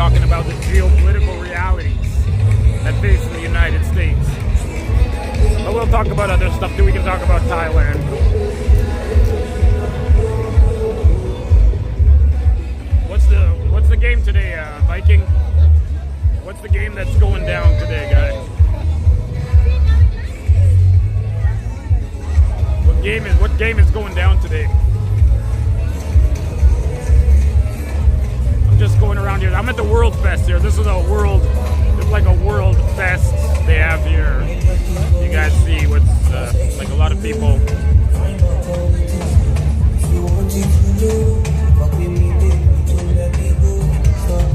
talking about the geopolitical realities that face in the United States. But we'll talk about other stuff too. We can talk about Thailand. What's the game today, Viking? What's the game that's going down today, guys? What game is going down today? I'm just going around here. I'm at the World Fest here. This is like a World Fest they have here. You guys see what's like a lot of people.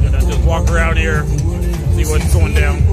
Gonna just walk around here, see what's going down.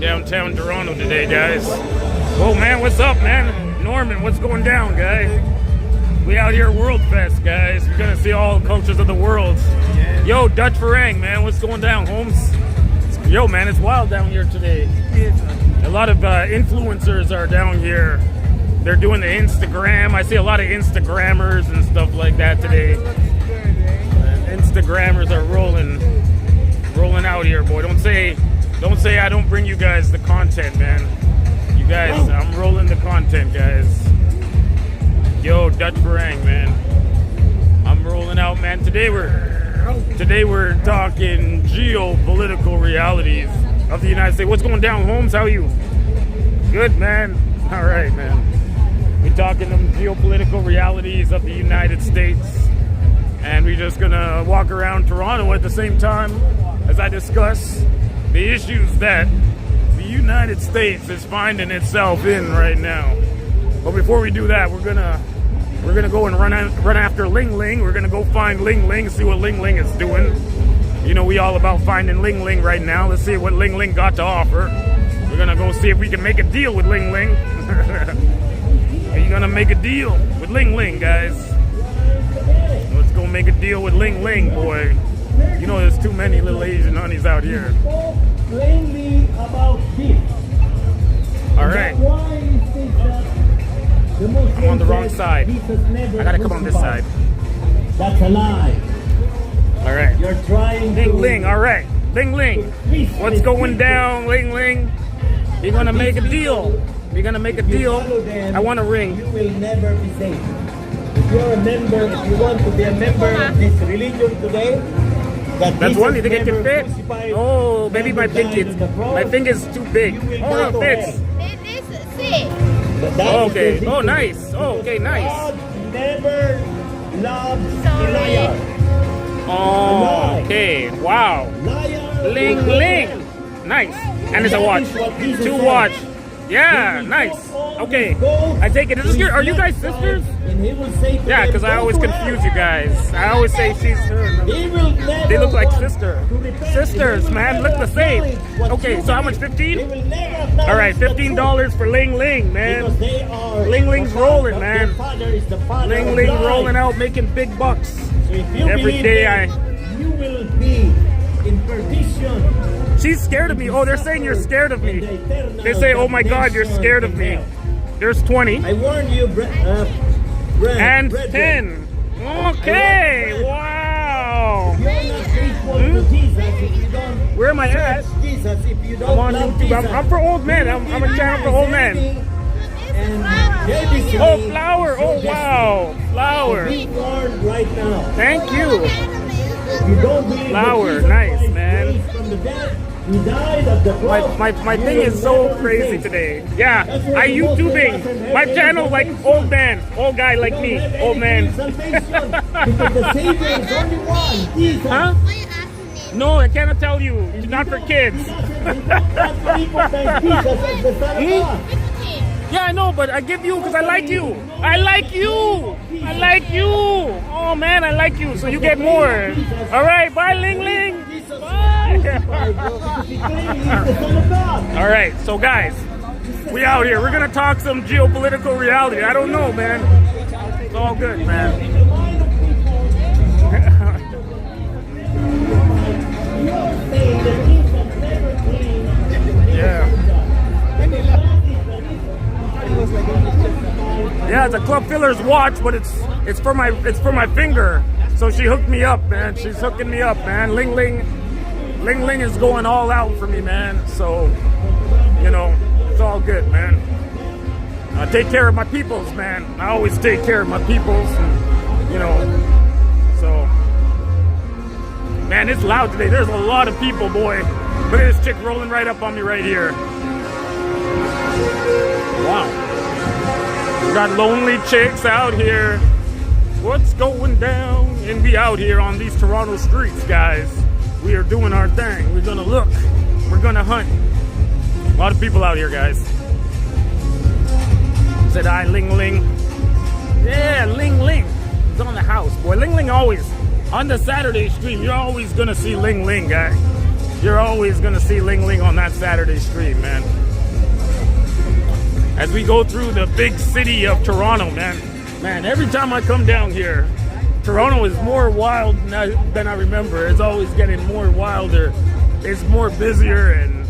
Downtown Toronto today, guys. Oh man, what's up, man? Norman, what's going down, guy? We out here at World Fest, guys. You're gonna see all cultures of the world. Yo, Dutch Farang, man, what's going down, Holmes? Yo, man, it's wild down here today. A lot of influencers are down here. They're doing the Instagram. I see a lot of Instagrammers and stuff like that today. Instagrammers are rolling out here, boy. Don't say I don't bring you guys the content, man. You guys, I'm rolling the content, guys. Yo, Dutch Farang, man. I'm rolling out, man. Today we're talking geopolitical realities of the United States. What's going down, Holmes? How are you? Good, man. All right, man. We're talking them geopolitical realities of the United States. And we're just gonna walk around Toronto at the same time as I discuss the issues that the United States is finding itself in right now. But before we do that, we're gonna go and run after Ling Ling. We're gonna go find Ling Ling, see what Ling Ling is doing. You know, we all about finding Ling Ling right now. Let's see what Ling Ling got to offer. We're gonna go see if we can make a deal with Ling Ling. Are you gonna make a deal with Ling Ling, guys? Let's go make a deal with Ling Ling, boy. You know, there's too many little Asian honeys out here. Plainly about this. All right. I'm on the wrong side. I gotta come on this side. That's a lie. All right. You're trying Ling Ling, all right. Ling Ling. What's going down, Ling Ling? You're gonna make a deal. You're gonna make a deal. I want a ring. You will never be safe. If you're a member, if you want to be a member of this religion today, that's one. You think it can fit? Oh, maybe my thing is too big. Oh, no, it fits. It is sick. Oh, okay. Oh, nice. Oh, okay, nice. God never loved a liar. Oh, okay. Wow. Liar. Ling Ling. Nice. And it's a watch. Two watch. Yeah, He will nice. talk all Okay, his goals I take it. This is to your. Are his you guys left sisters? side, and he will say to Yeah, them, because I "Go always to confuse hell." you guys. I always say she's her. He will never They look like want sister. to repent. Sisters, He will man, never look the same. acknowledge what Okay, you so how much? believe. 15? They will never acknowledge All right, the $15 for Ling Ling, truth, man. because they are Ling Ling's the father rolling, of man. their father is the father Ling of Ling lies. rolling out, making big bucks. So if you Every believe day that, you will be in perdition. She's scared of me. Oh, they're saying you're scared of me. They say, oh my God, you're scared of me. There's 20. I warned you, And brethren. 10. Okay, wow. You're not faithful to Jesus if you don't Where am I at? serve Jesus, if you don't I'm on love YouTube. Jesus. I'm for old men. I'm a channel for old men. And they're listening Oh, flower. to Oh, your wow. Flower. destiny. Be warned right now. Thank you. If you don't believe Flower, that Jesus nice, Christ man. raised from the dead, he died at the cross, My you thing will is so never be crazy saved. today. Yeah, That's why I the most YouTubing. important My is channel like salvation. old man, old guy like You me, don't have old man. any salvation, because the Savior is only one, Jesus. Huh? No, I cannot tell you. It's not for kids. He doesn't recognize Jesus as the Son of God. Yeah, I know, but I give you because I like you. I like you. I like you. Oh man, I like you. So you get more. All right, bye, Ling Ling. Bye. Because he claimed he's the Son of God. All right, so guys, we out here. We're gonna talk some geopolitical reality. I don't know, man. It's all good, man. The mind of people, you're saying that Jesus never claimed. Yeah. Yeah, it's a Club Fillers watch, but it's for my finger. So she hooked me up, man. She's hooking me up, man. Ling Ling is going all out for me, man. So, you know, it's all good, man. I take care of my peoples, man. I always take care of my peoples, and, you know. So, man, it's loud today. There's a lot of people, boy. Look at this chick rolling right up on me right here. Wow. We got lonely chicks out here. What's going down? And we out here on these Toronto streets, guys. We are doing our thing. We're gonna look. We're gonna hunt. A lot of people out here, guys. Said I, Ling Ling. Yeah, Ling Ling. It's on the house, boy. Ling Ling always, on the Saturday stream, you're always gonna see Ling Ling, guy. You're always gonna see Ling Ling on that Saturday stream, man. As we go through the big city of Toronto, man. Man, every time I come down here, Toronto is more wild than I remember. It's always getting more wilder. It's more busier, and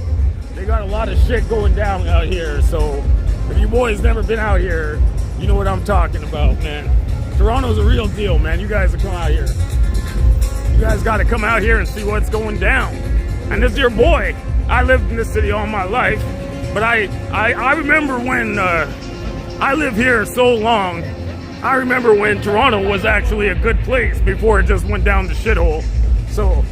they got a lot of shit going down out here. So if you boys never been out here, you know what I'm talking about, man. Toronto's a real deal, man. You guys come out here. You guys got to come out here and see what's going down. And this is your boy. I lived in this city all my life. But I remember when I lived here so long. I remember when Toronto was actually a good place before it just went down the shithole. So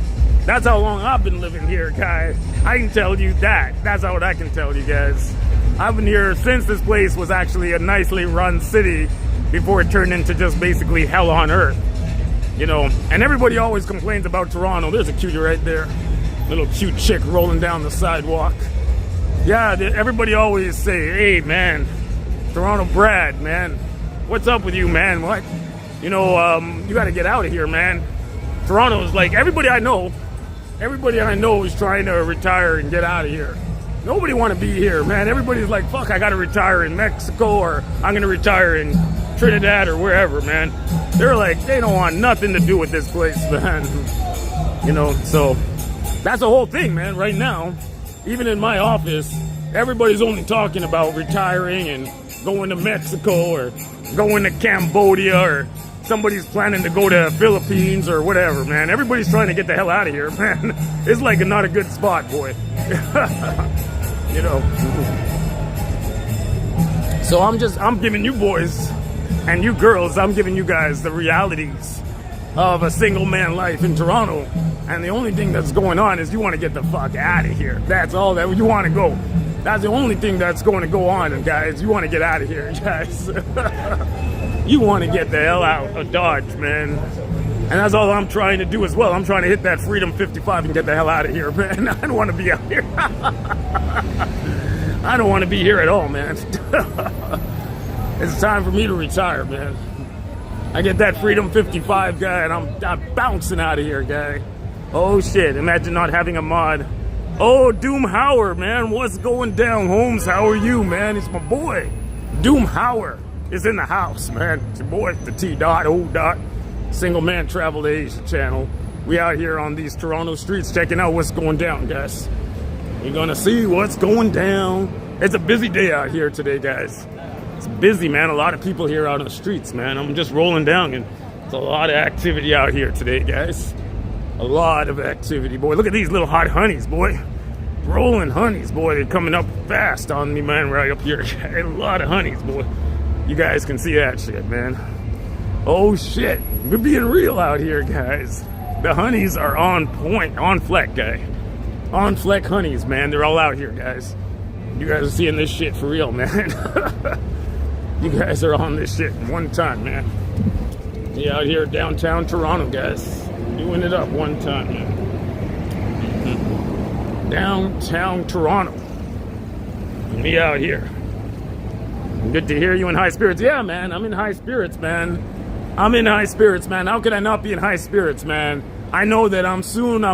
that's how long I've been living here, guys. I can tell you that. That's what I can tell you guys. I've been here since this place was actually a nicely run city before it turned into just basically hell on earth. You know, and everybody always complains about Toronto. There's a cutie right there. Little cute chick rolling down the sidewalk. Yeah, everybody always say, hey, man, Toronto Brad, man, what's up with you, man? What? You know, you got to get out of here, man. Toronto is like, everybody I know is trying to retire and get out of here. Nobody want to be here, man. Everybody's like, fuck, I got to retire in Mexico, or I'm going to retire in Trinidad or wherever, man. They're like, they don't want nothing to do with this place, man. You know, so that's the whole thing, man, right now. Even in my office, everybody's only talking about retiring and going to Mexico or going to Cambodia, or somebody's planning to go to Philippines or whatever, man. Everybody's trying to get the hell out of here, man. It's like not a good spot, boy. You know. So I'm giving you boys and you girls, I'm giving you guys the realities of a single man life in Toronto. And the only thing that's going on is you want to get the fuck out of here. That's all that you want to go. That's the only thing that's going to go on, guys. You want to get out of here, guys. You want to get the hell out of Dodge, man. And that's all I'm trying to do as well. I'm trying to hit that Freedom 55 and get the hell out of here, man. I don't want to be out here. I don't want to be here at all, man. It's time for me to retire, man. I get that Freedom 55 guy, and I'm bouncing out of here, guy. Oh shit! Imagine not having a mod. Oh, Doom Hauer, man, what's going down, Holmes? How are you, man? It's my boy, Doom Hauer is in the house, man. It's your boy, the T Dot O Dot, Single Man Travel to Asia channel. We out here on these Toronto streets checking out what's going down, guys. You're gonna see what's going down. It's a busy day out here today, guys. It's busy, man. A lot of people here out on the streets, man. I'm just rolling down, and there's a lot of activity out here today, guys. A lot of activity, boy. Look at these little hot honeys, boy. Rolling honeys, boy. They're coming up fast on me, man, right up here. A lot of honeys, boy. You guys can see that shit, man. Oh, shit. We're being real out here, guys. The honeys are on point, on fleck, guy. On fleck honeys, man. They're all out here, guys. You guys are seeing this shit for real, man. You guys are on this shit in one time, man. We out here downtown Toronto, guys. Doing it up one time, man. Downtown Toronto. Me out here. Good to hear you in high spirits. Yeah, man, I'm in high spirits, man. I'm in high spirits, man. How could I not be in high spirits, man? I know that I'm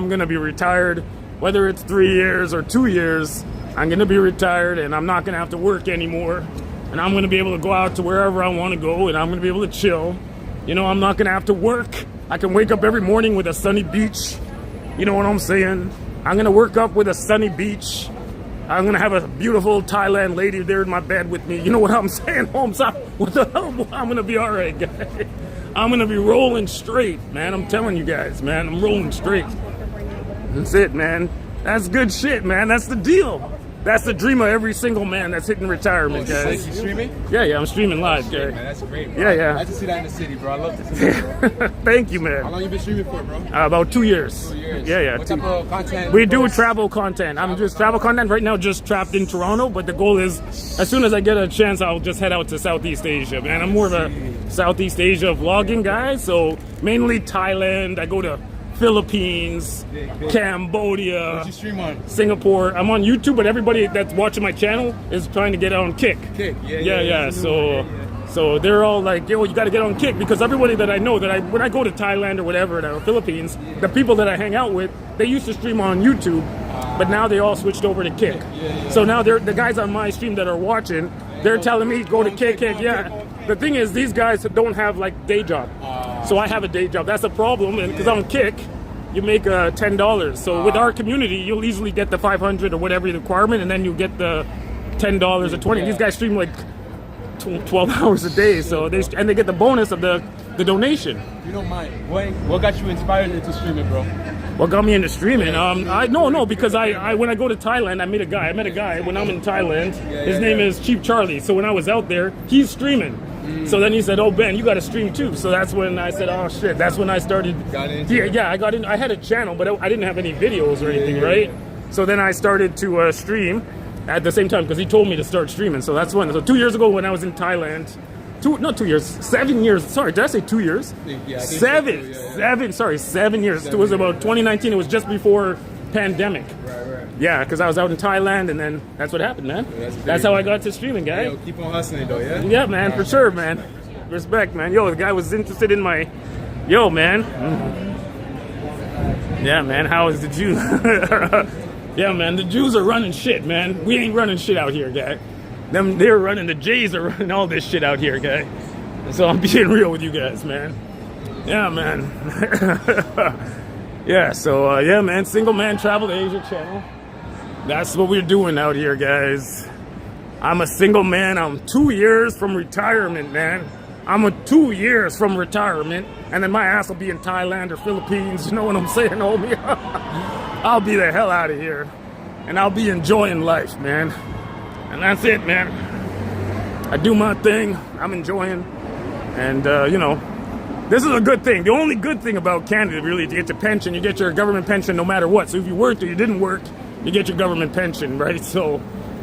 gonna be retired. Whether it's 3 years or 2 years, I'm gonna be retired, and I'm not gonna have to work anymore. And I'm gonna be able to go out to wherever I want to go, and I'm gonna be able to chill. You know, I'm not gonna have to work. I can wake up every morning with a sunny beach. You know what I'm saying? I'm gonna work up with a sunny beach. I'm gonna have a beautiful Thailand lady there in my bed with me. You know what I'm saying, Holmes? What the hell? I'm gonna be all right, guys. I'm gonna be rolling straight, man. I'm telling you guys, man. I'm rolling straight. That's it, man. That's good shit, man. That's the deal. That's the dream of every single man that's hitting retirement, guys. You streaming? Yeah, I'm streaming live, guys. Man, that's great, bro. Yeah. I just see that in the city, bro. I love to see that, bro. Thank you, man. How long you been streaming for, bro? About 2 years. 2 years. Yeah. What type of content? We do travel content. I'm just travel content right now, just trapped in Toronto. But the goal is, as soon as I get a chance, I'll just head out to Southeast Asia, man. I'm more of a Southeast Asia vlogging guy, so mainly Thailand. I go to Philippines, Cambodia, What you stream on? Singapore. I'm on YouTube, but everybody that's watching my channel is trying to get on Kick. Kick, Yeah. So they're all like, yo, you got to get on Kick, because everybody that I know when I go to Thailand or whatever, the Philippines, the people that I hang out with, they used to stream on YouTube, but now they all switched over to Kick. So now the guys on my stream that are watching, they're telling me go to Kick. Yeah. The thing is, these guys don't have like day job. So I have a day job. That's a problem, and because I'm Kick, you make $10. So with our community, you'll easily get the 500 or whatever the requirement, and then you get the $10 or 20. These guys stream like 12 hours a day, so they get the bonus of the donation. You don't mind. What got you inspired into streaming, bro? What got me into streaming? Because when I go to Thailand, I met a guy when I'm in Thailand. His name is Cheap Charlie. So when I was out there, he's streaming. So then he said, "Oh Ben, you got to stream too." So that's when I said, "Oh shit!" That's when I started. Got into Yeah, I got in. I had a channel, but I didn't have any videos or anything, right? So then I started to stream at the same time, because he told me to start streaming. So that's when. So 2 years ago, when I was in Thailand, 7 years. Sorry, did I say 2 years? Yeah, Seven years. It was about 2019. It was just before pandemic. Right. Yeah, because I was out in Thailand, and then that's what happened, man. That's how I got to streaming, guy. Yo, keep on hustling, though, yeah? Yeah, man, for sure, man. Respect, man. Yo, the guy was interested in my... Yo, man. Yeah, man, how is the Jews? Yeah, man, the Jews are running shit, man. We ain't running shit out here, guy. They're running, the Jays are running all this shit out here, guy. So I'm being real with you guys, man. Yeah, man. Yeah, so, yeah, man, Single Man Travel to Asia channel. That's what we're doing out here, guys. I'm a single man. I'm 2 years from retirement, man. I'm 2 years from retirement, and then my ass will be in Thailand or Philippines. You know what I'm saying, homie? I'll be the hell out of here, and I'll be enjoying life, man. And that's it, man. I do my thing. I'm enjoying, and you know, this is a good thing. The only good thing about Canada, really, is you get your pension. You get your government pension no matter what. So if you worked or you didn't work, you get your government pension, right? So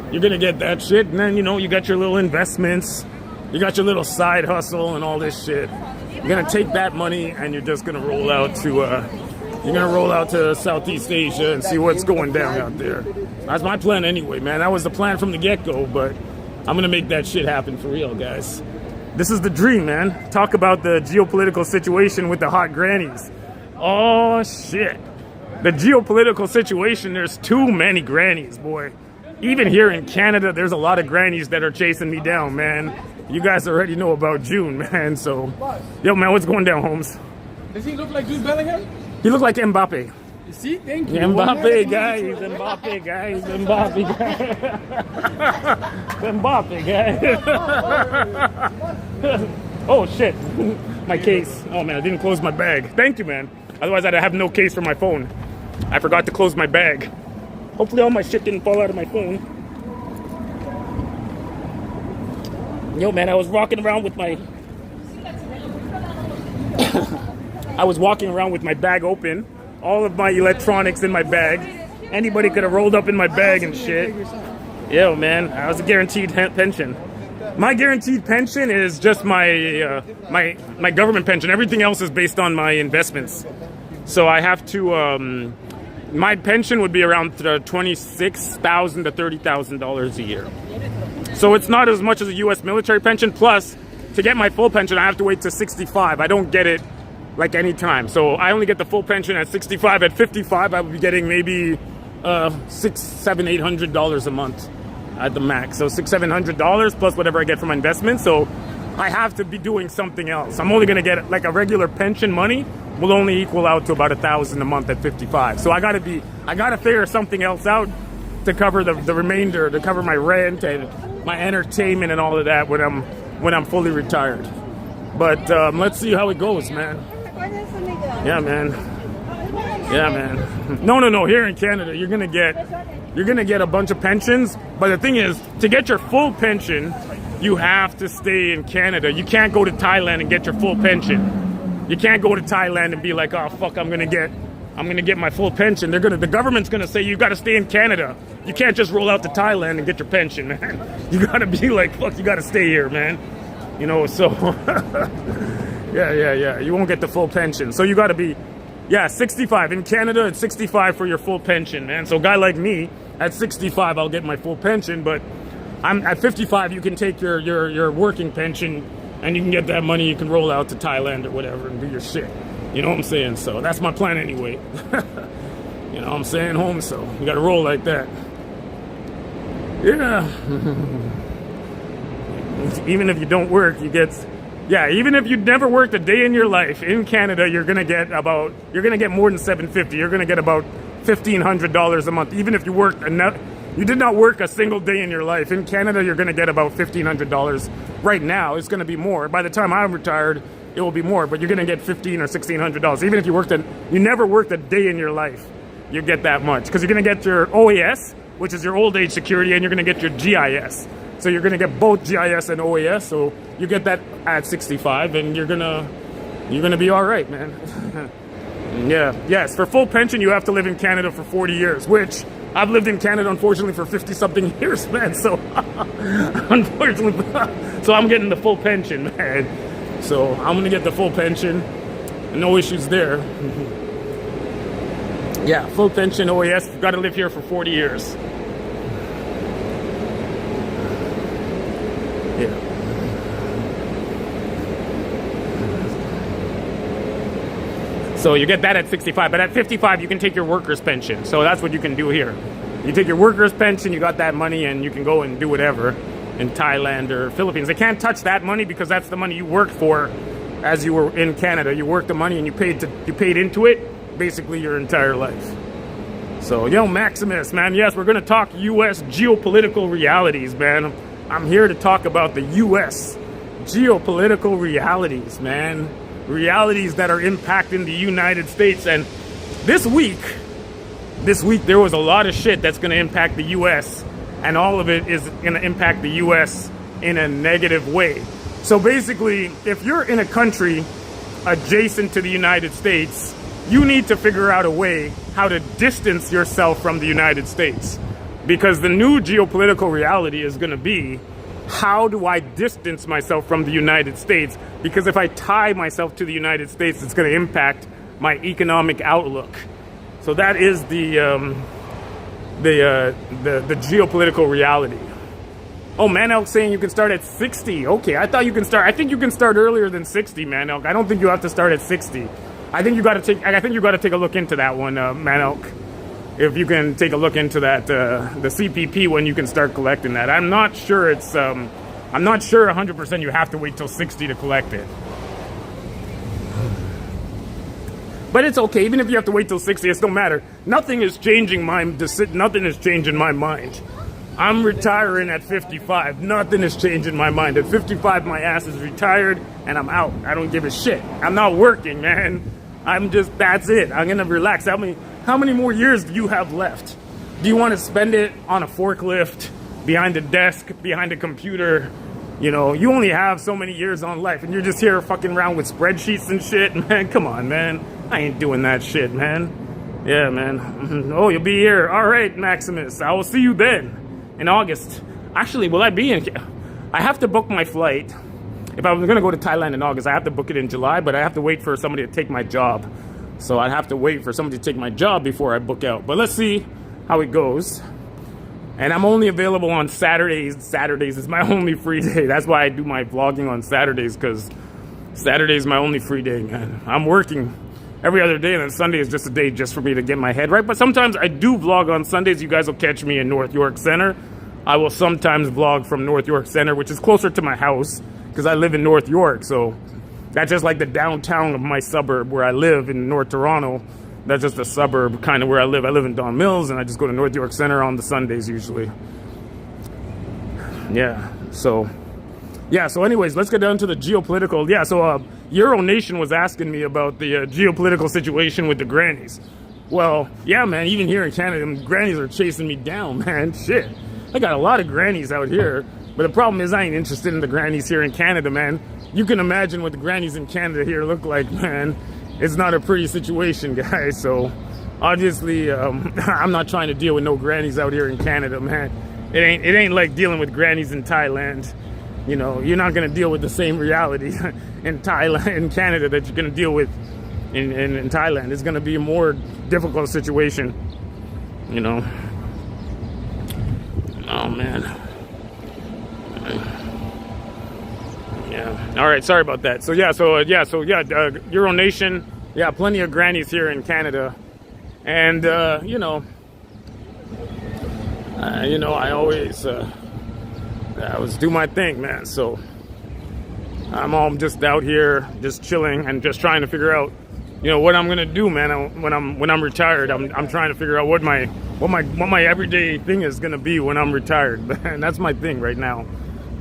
you're gonna get that shit, and then, you know, you got your little investments, you got your little side hustle and all this shit. You're gonna take that money and you're just gonna roll out to You're gonna roll out to Southeast Asia and see what's going down out there. That's my plan anyway, man. That was the plan from the get-go, but I'm gonna make that shit happen for real, guys. This is the dream, man. Talk about the geopolitical situation with the hot grannies. Oh, shit. The geopolitical situation, there's too many grannies, boy. Even here in Canada, there's a lot of grannies that are chasing me down, man. You guys already know about June, man, so... Yo, man, what's going down, Holmes? Does he look like Jude Bellingham? He look like Mbappe. You see? Thank you. Mbappe, guys. Mbappe, guys. Mbappe, guys. Mbappe, guys. Oh, shit. My case. Oh, man, I didn't close my bag. Thank you, man. Otherwise, I'd have no case for my phone. I forgot to close my bag. Hopefully all my shit didn't fall out of my phone. Yo, man, I was walking around with my... I was walking around with my bag open. All of my electronics in my bag. Anybody could have rolled up in my bag and shit. Yo, man, I was a guaranteed pension. My guaranteed pension is just my my government pension. Everything else is based on my investments. So I have to... my pension would be around $26,000 to $30,000 a year. So it's not as much as a U.S. military pension. Plus, to get my full pension, I have to wait to 65. I don't get it like any time. So I only get the full pension at 65. At 55, I would be getting maybe $600, $700, $800 a month at the max. So $600, $700 plus whatever I get from my investment. So I have to be doing something else. I'm only going to get like a regular pension money will only equal out to about $1,000 a month at 55. So I got to figure something else out to cover the remainder, to cover my rent and my entertainment and all of that when I'm fully retired. But let's see how it goes, man. Yeah, man. Yeah, man. No. Here in Canada, you're gonna get a bunch of pensions. But the thing is, to get your full pension, you have to stay in Canada. You can't go to Thailand and get your full pension. You can't go to Thailand and be like, oh fuck, I'm gonna get my full pension. The government's gonna say you gotta stay in Canada. You can't just roll out to Thailand and get your pension, man. You gotta be like, fuck, you gotta stay here, man. You know, so yeah. You won't get the full pension. So you gotta be 65. In Canada, it's 65 for your full pension, man. So a guy like me, at 65, I'll get my full pension, but I'm at 55, you can take your working pension and you can get that money, you can roll out to Thailand or whatever and do your shit. You know what I'm saying? So that's my plan anyway. You know what I'm saying, home? So you gotta roll like that. Yeah. Even if you don't work, even if you never worked a day in your life in Canada, you're gonna get more than $750. You're gonna get about $1,500 a month. Even if you did not work a single day in your life in Canada, you're gonna get about $1,500. Right now, it's gonna be more. By the time I'm retired, it will be more. But you're gonna get $1,500 or $1,600. Even if you never worked a day in your life, you get that much because you're gonna get your OAS, which is your old age security, and you're gonna get your GIS. So you're gonna get both GIS and OAS. So you get that at 65, and you're gonna be all right, man. Yes. For full pension, you have to live in Canada for 40 years, which I've lived in Canada, unfortunately, for 50-something years, man. So unfortunately, so I'm getting the full pension, man. So I'm gonna get the full pension. No issues there. Yeah, full pension, OAS. Got to live here for 40 years. Yeah. So you get that at 65, but at 55 you can take your workers' pension. So that's what you can do here. You take your workers' pension, you got that money, and you can go and do whatever in Thailand or Philippines. They can't touch that money because that's the money you worked for as you were in Canada. You worked the money and you paid into it basically your entire life. So, yo, Maximus, man, yes, we're going to talk U.S. geopolitical realities, man. I'm here to talk about the U.S. geopolitical realities, man. Realities that are impacting the United States. And this week there was a lot of shit that's going to impact the U.S. and all of it is going to impact the U.S. in a negative way. So basically, if you're in a country adjacent to the United States, you need to figure out a way how to distance yourself from the United States. Because the new geopolitical reality is going to be, how do I distance myself from the United States? Because if I tie myself to the United States, it's going to impact my economic outlook. So that is the geopolitical reality. Oh, Man Elk saying you can start at 60. Okay, I thought you can start. I think you can start earlier than 60, Man Elk. I don't think you have to start at 60. I think you got to take a look into that one, Man Elk. If you can take a look into that, the CPP, when you can start collecting that. I'm not sure it's. I'm not sure 100% you have to wait till 60 to collect it. But it's okay. Even if you have to wait till 60, it don't matter. Nothing is changing Nothing is changing my mind. I'm retiring at 55. Nothing is changing my mind. At 55, my ass is retired and I'm out. I don't give a shit. I'm not working, man. That's it. I'm gonna relax. How many more years do you have left? Do you want to spend it on a forklift, behind a desk, behind a computer? You know, you only have so many years on life and you're just here fucking around with spreadsheets and shit. Man, come on, man. I ain't doing that shit, man. Yeah, man. Oh, you'll be here. All right, Maximus. I will see you then. In August. Actually, will I be in? I have to book my flight. If I was going to go to Thailand in August, I have to book it in July, but I have to wait for somebody to take my job. So I have to wait for somebody to take my job before I book out. But let's see how it goes. And I'm only available on Saturdays. Saturdays is my only free day. That's why I do my vlogging on Saturdays, because Saturday is my only free day, man. I'm working every other day, and then Sunday is just a day just for me to get my head right. But sometimes I do vlog on Sundays. You guys will catch me in North York Center. I will sometimes vlog from North York Center, which is closer to my house, because I live in North York. So that's just like the downtown of my suburb where I live in North Toronto. That's just a suburb kind of where I live. I live in Don Mills, and I just go to North York Center on the Sundays usually. Yeah, so anyways, let's get down to the geopolitical. Yeah, so Euro Nation was asking me about the geopolitical situation with the grannies. Well, yeah, man, even here in Canada, grannies are chasing me down, man. Shit. I got a lot of grannies out here, but the problem is I ain't interested in the grannies here in Canada, man. You can imagine what the grannies in Canada here look like, man. It's not a pretty situation, guys. So obviously, I'm not trying to deal with no grannies out here in Canada, man. It ain't like dealing with grannies in Thailand. You know, you're not gonna deal with the same reality in Thailand, in Canada, that you're gonna deal with in Thailand. It's gonna be a more difficult situation, you know. Oh man. Yeah. All right. Sorry about that. So Euro Nation. Yeah, plenty of grannies here in Canada, and you know, I always do my thing, man. So I'm all just out here, just chilling and just trying to figure out, you know, what I'm gonna do, man. When I'm retired, I'm trying to figure out what my everyday thing is gonna be when I'm retired. And that's my thing right now.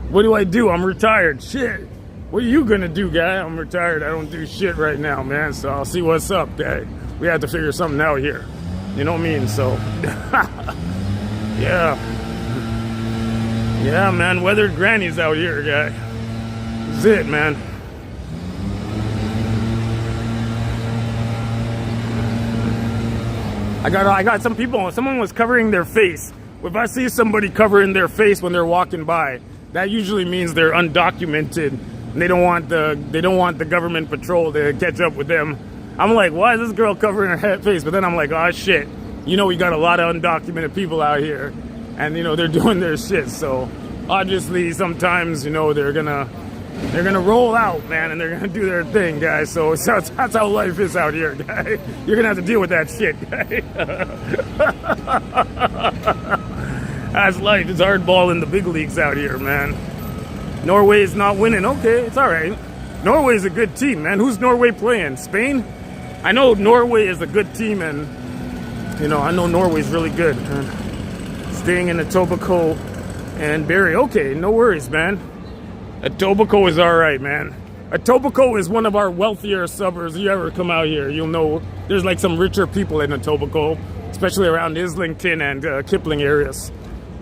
What do I do? I'm retired. Shit. What are you gonna do, guy? I'm retired. I don't do shit right now, man. So I'll see what's up, guy. We have to figure something out here. You know what I mean? So yeah. Yeah, man. Weathered grannies out here, guy. That's it, man. I got some people. Someone was covering their face. If I see somebody covering their face when they're walking by, that usually means they're undocumented. And they don't want the government patrol to catch up with them. I'm like, why is this girl covering her face? But then I'm like, oh shit. You know, we got a lot of undocumented people out here, and you know they're doing their shit. So obviously, sometimes, you know, they're gonna roll out, man, and they're gonna do their thing, guys. So that's how life is out here, guy. You're gonna have to deal with that shit, guy. That's life. It's hardball in the big leagues out here, man. Norway is not winning. Okay, it's all right. Norway's a good team, man. Who's Norway playing? Spain? I know Norway is a good team, and you know, I know Norway's really good. Staying in Etobicoke and Barrie. Okay, no worries, man. Etobicoke is all right, man. Etobicoke is one of our wealthier suburbs. If you ever come out here, you'll know there's like some richer people in Etobicoke, especially around Islington and Kipling areas.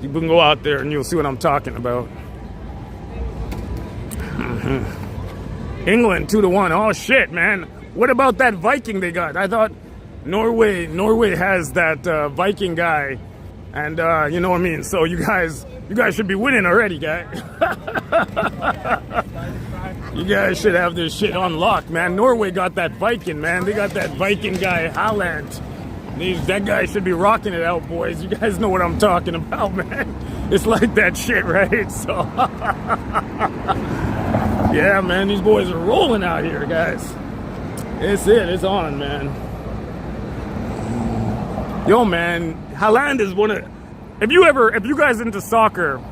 You can go out there and you'll see what I'm talking about. England 2-1. Oh shit, man. What about that Viking they got? I thought Norway has that Viking guy, and you know what I mean. So you guys should be winning already, guy. You guys should have this shit unlocked, man. Norway got that Viking, man. They got that Viking guy, Haaland. That guy should be rocking it out, boys. You guys know what I'm talking about, man. It's like that shit, right? So, yeah, man, these boys are rolling out here, guys. It's on, man. Yo, man, Haaland is one of... If you guys into soccer,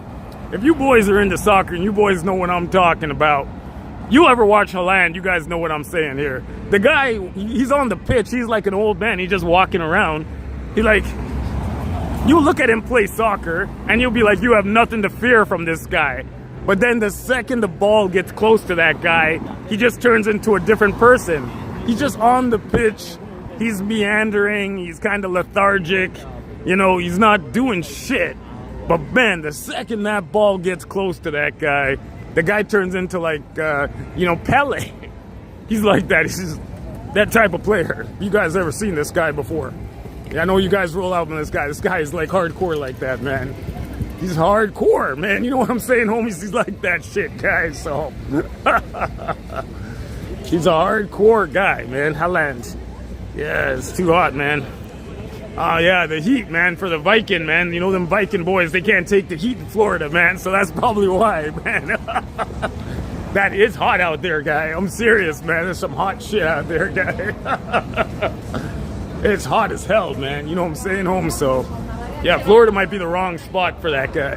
if you boys are into soccer and you boys know what I'm talking about, you ever watch Haaland, you guys know what I'm saying here. The guy, he's on the pitch, he's like an old man, he's just walking around. He like, you look at him play soccer, and you'll be like, you have nothing to fear from this guy. But then the second the ball gets close to that guy, he just turns into a different person. He's just on the pitch, he's meandering, he's kind of lethargic, you know, he's not doing shit. But man, the second that ball gets close to that guy, the guy turns into like, you know, Pele. He's like that. He's just that type of player. You guys ever seen this guy before? Yeah, I know you guys roll out on this guy. This guy is like hardcore like that, man. He's hardcore, man. You know what I'm saying, homies? He's like that shit, guys. So he's a hardcore guy, man. Haaland. Yeah, it's too hot, man. Oh, yeah, the heat, man, for the Viking, man. You know, them Viking boys, they can't take the heat in Florida, man. So that's probably why, man. That is hot out there, guy. I'm serious, man. There's some hot shit out there, guy. It's hot as hell, man. You know what I'm saying, home? So, yeah, Florida might be the wrong spot for that guy.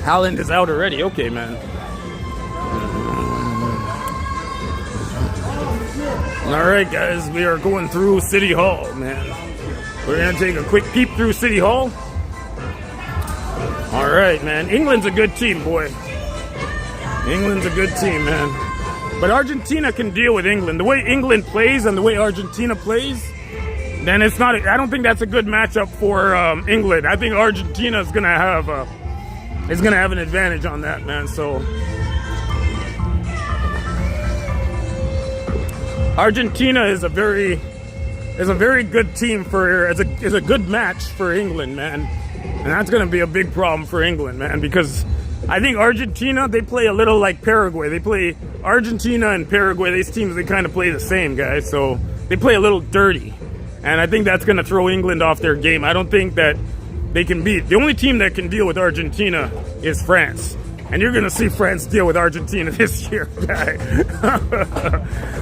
Haaland is out already. Okay, man. All right, guys, we are going through City Hall, man. We're gonna take a quick peep through City Hall. All right, man. England's a good team, boy. England's a good team, man. But Argentina can deal with England. The way England plays and the way Argentina plays, then it's not. I don't think that's a good matchup for England. I think Argentina is gonna have an advantage on that, man. So. Argentina is a very good team is a good match for England, man, and that's going to be a big problem for England, man, because I think Argentina, they play a little like Paraguay. They play Argentina and Paraguay. These teams, they kind of play the same, guys. So they play a little dirty, and I think that's going to throw England off their game. I don't think that they can beat. The only team that can deal with Argentina is France. And you're going to see France deal with Argentina this year, guy.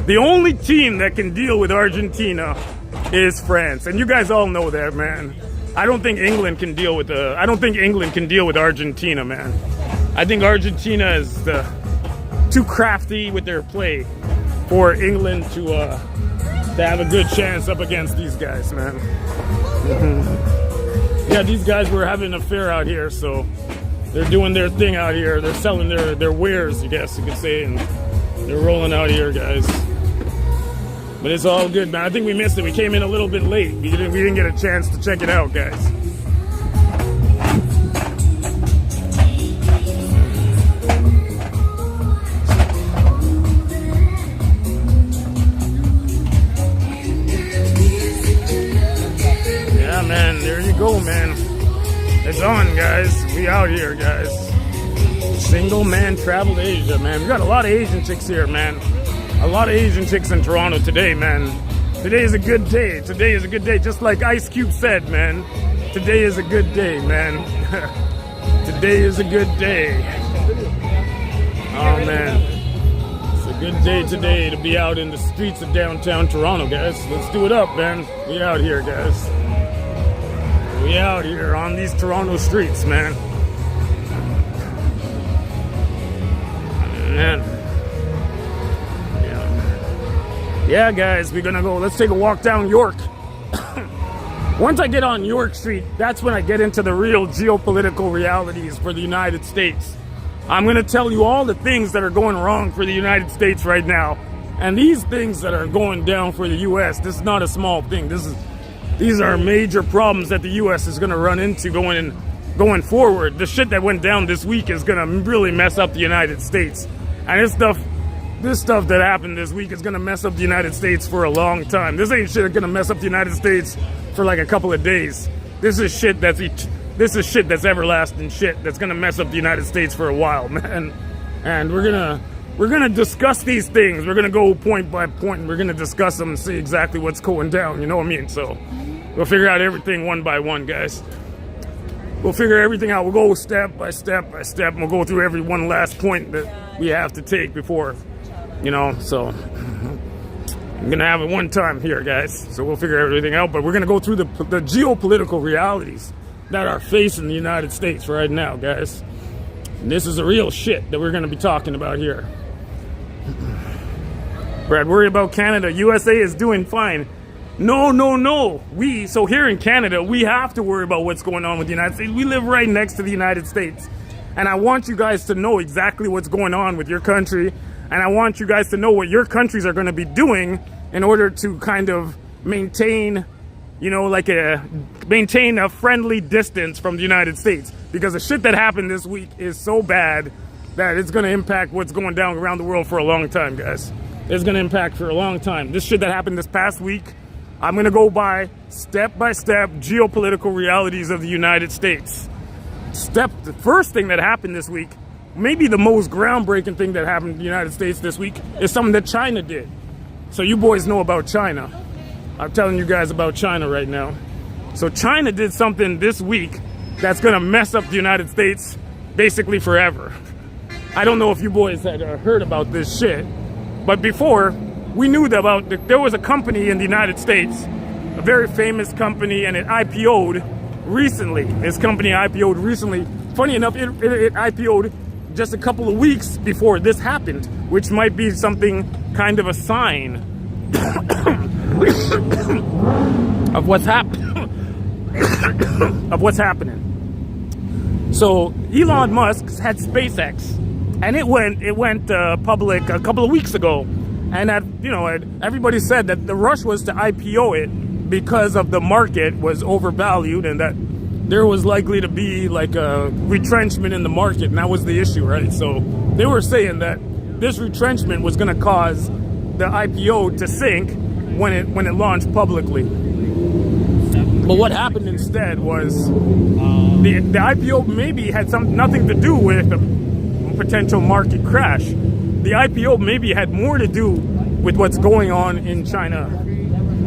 The only team that can deal with Argentina is France. And you guys all know that, man. I don't think England can deal with Argentina, man. I think Argentina is too crafty with their play for England to have a good chance up against these guys, man. Yeah, these guys were having an affair out here, so... They're doing their thing out here. They're selling their wares, I guess you could say, and they're rolling out here, guys. But it's all good, man. I think we missed it. We came in a little bit late. We didn't get a chance to check it out, guys. Yeah, man. There you go, man. It's on, guys. We out here, guys. Single man travel to Asia, man. We got a lot of Asian chicks here, man. A lot of Asian chicks in Toronto today, man. Today is a good day. Today is a good day. Just like Ice Cube said, man. Today is a good day, man. Today is a good day. Oh, man. It's a good day today to be out in the streets of downtown Toronto, guys. Let's do it up, man. We out here, guys. We out here on these Toronto streets, man. Man. Yeah, guys, we're gonna go. Let's take a walk down York. Once I get on York Street, that's when I get into the real geopolitical realities for the United States. I'm gonna tell you all the things that are going wrong for the United States right now. And these things that are going down for the U.S., this is not a small thing. These are major problems that the U.S. is going to run into going forward. The shit that went down this week is going to really mess up the United States. And this stuff that happened this week is going to mess up the United States for a long time. This ain't shit that's going to mess up the United States for like a couple of days. this is shit that's everlasting shit that's gonna mess up the United States for a while, man. And we're gonna discuss these things. We're gonna go point by point, and we're gonna discuss them and see exactly what's going down. You know what I mean? So we'll figure out everything one by one, guys. We'll figure everything out. We'll go step by step by step, and we'll go through every one last point that we have to take before, you know. So I'm gonna have it one time here, guys. So we'll figure everything out. But we're gonna go through the geopolitical realities that are facing the United States right now, guys. And this is the real shit that we're gonna be talking about here. Brad, worry about Canada. USA is doing fine. No. So here in Canada, we have to worry about what's going on with the United States. We live right next to the United States. And I want you guys to know exactly what's going on with your country. And I want you guys to know what your countries are going to be doing in order to kind of maintain, you know, maintain a friendly distance from the United States. Because the shit that happened this week is so bad that it's going to impact what's going down around the world for a long time, guys. It's going to impact for a long time. This shit that happened this past week, I'm going to go by step geopolitical realities of the United States. The first thing that happened this week, maybe the most groundbreaking thing that happened in the United States this week, is something that China did. So you boys know about China. I'm telling you guys about China right now. So China did something this week that's going to mess up the United States basically forever. I don't know if you boys had heard about this shit, but before, we knew there was a company in the United States, a very famous company, and it IPO'd recently. This company IPO'd recently. Funny enough, it IPO'd just a couple of weeks before this happened, which might be something kind of a sign of what's happening. So Elon Musk had SpaceX, and it went public a couple of weeks ago. And everybody said that the rush was to IPO it because of the market was overvalued and that there was likely to be like a retrenchment in the market, and that was the issue, right? So they were saying that this retrenchment was going to cause the IPO to sink when it launched publicly. But what happened instead was the IPO maybe had nothing to do with a potential market crash. The IPO maybe had more to do with what's going on in China.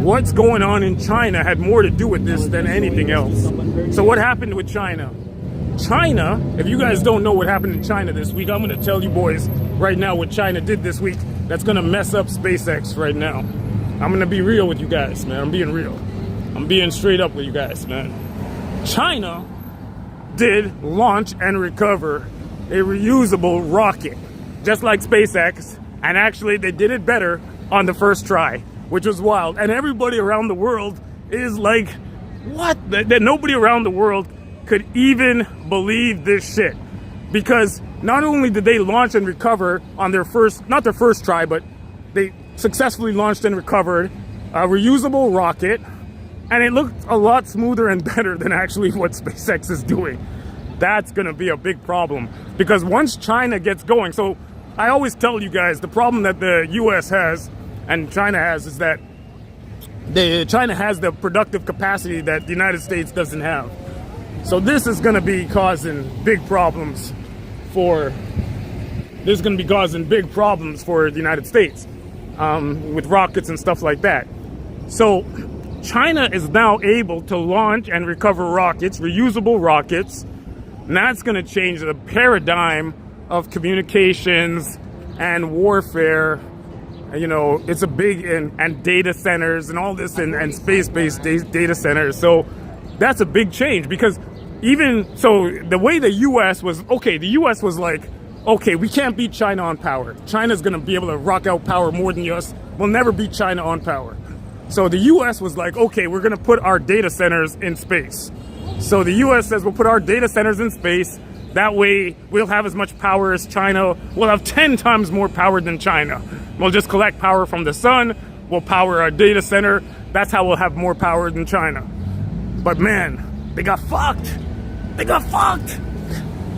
What's going on in China had more to do with this than anything else. So what happened with China? China, if you guys don't know what happened in China this week, I'm going to tell you boys right now what China did this week that's going to mess up SpaceX right now. I'm going to be real with you guys, man. I'm being real. I'm being straight up with you guys, man. China did launch and recover a reusable rocket, just like SpaceX, and actually they did it better on the first try, which was wild. And everybody around the world is like, what? That nobody around the world could even believe this shit. Because not only did they launch and recover on not their first try, but they successfully launched and recovered a reusable rocket, and it looked a lot smoother and better than actually what SpaceX is doing. That's gonna be a big problem, because once China gets going, so I always tell you guys, the problem that the US has and China has is that China has the productive capacity that the United States doesn't have. So this is going to be causing big problems for the United States with rockets and stuff like that. So China is now able to launch and recover rockets, reusable rockets, and that's going to change the paradigm of communications and warfare. You know, it's a big, and data centers and all this, and space-based data centers. So that's a big change, because the way the U.S. was, the U.S. was like, okay, we can't beat China on power. China's going to be able to rock out power more than us. We'll never beat China on power. So the U.S. was like, okay, we're going to put our data centers in space. So the U.S. says we'll put our data centers in space. That way we'll have as much power as China. We'll have 10 times more power than China. We'll just collect power from the sun. We'll power our data center. That's how we'll have more power than China. But man, they got fucked. They got fucked.